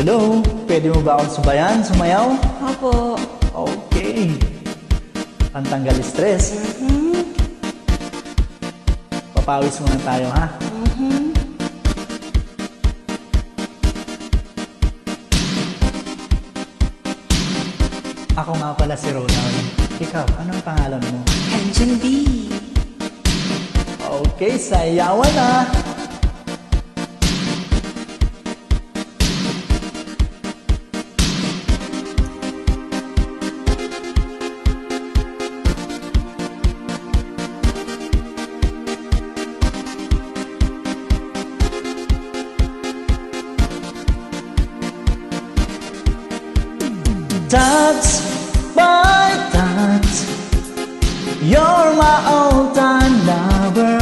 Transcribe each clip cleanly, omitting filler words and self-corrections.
Hello, pwede mo ba akong subayan, sumayaw? Opo. Okay. Pantanggal stress. Papawis muna tayo, ha? Ako nga pala si Ronald. Ikaw, anong pangalan mo? Angel B. Okay, sayawan na! Touch by touch, you're my all-time lover.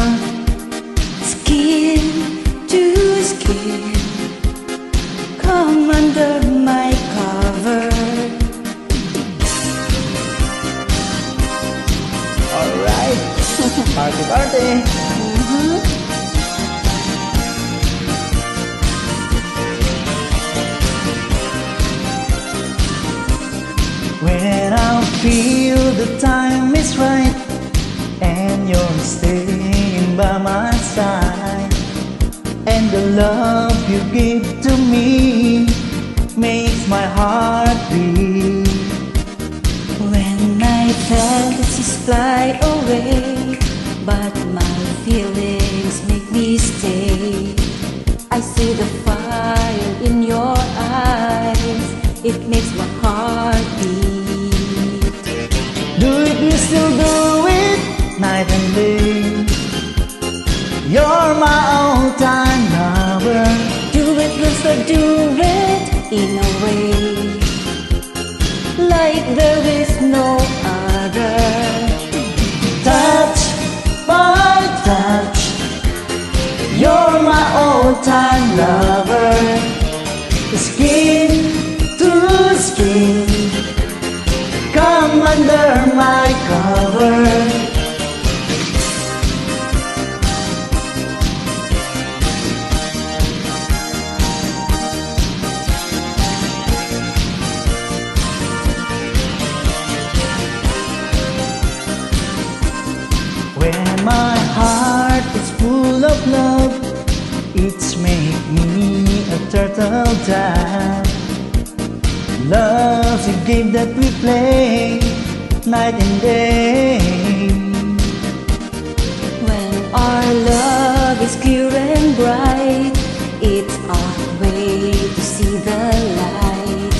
Skin to skin, come under my cover. Alright, party party! When I feel the time is right and you're staying by my side, and the love you give to me makes my heart beat. When I fantasies fly away, but my feelings make me stay. I see the fire in your eyes, it makes my heart beat. Do it, we still do it, night and day. You're my all-time lover. Do it, let's do it in a way like there is no other. Touch by touch, you're my all-time lover. Skin to skin, come under my cover. When my heart is full of love, it's make me a turtle dove. Love's a game that we play night and day. When our love is clear and bright, it's our way to see the light.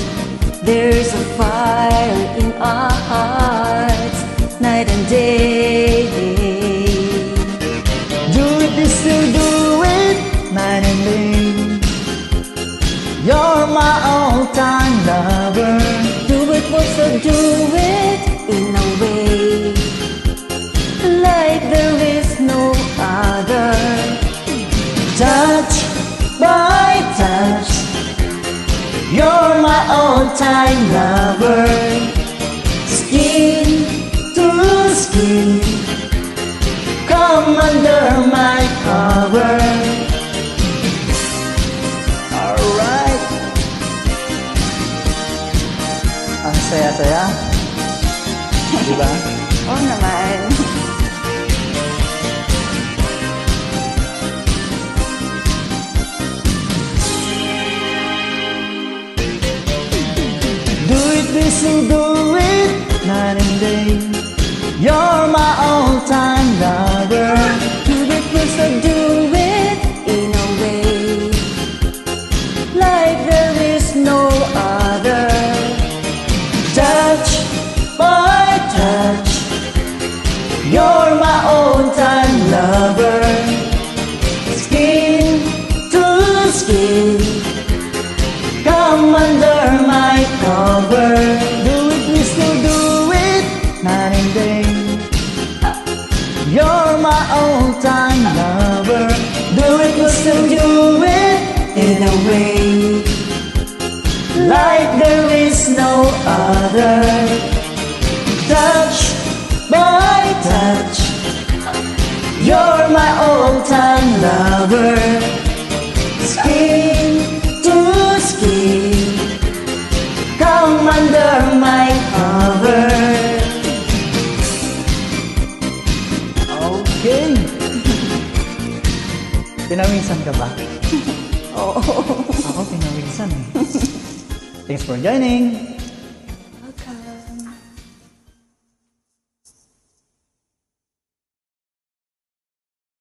There's a fire in our hearts night and day. Do it, we still do it, night and day. You're my all-time lover. Do it, also do it in a way like there is no other. Touch by touch, you're my all-time lover. Skin to skin, come under my cover. Alright. Ang saya-saya. Diba? Oo naman. Do it, we still do it, night and day. You're my all-time lover. Do it, also do it in a way like there is no other. Touch by touch, you're my all-time lover. Skin to skin, come under my cover. Do it, we still do it, night and day. You're my all-time lover. Do it, we still do it in a way like there is no other. Touch by touch, you're my all-time lover. Skin to skin, Pinawisan ka ba? Oo. Ako, pinawisan eh. Thanks for joining!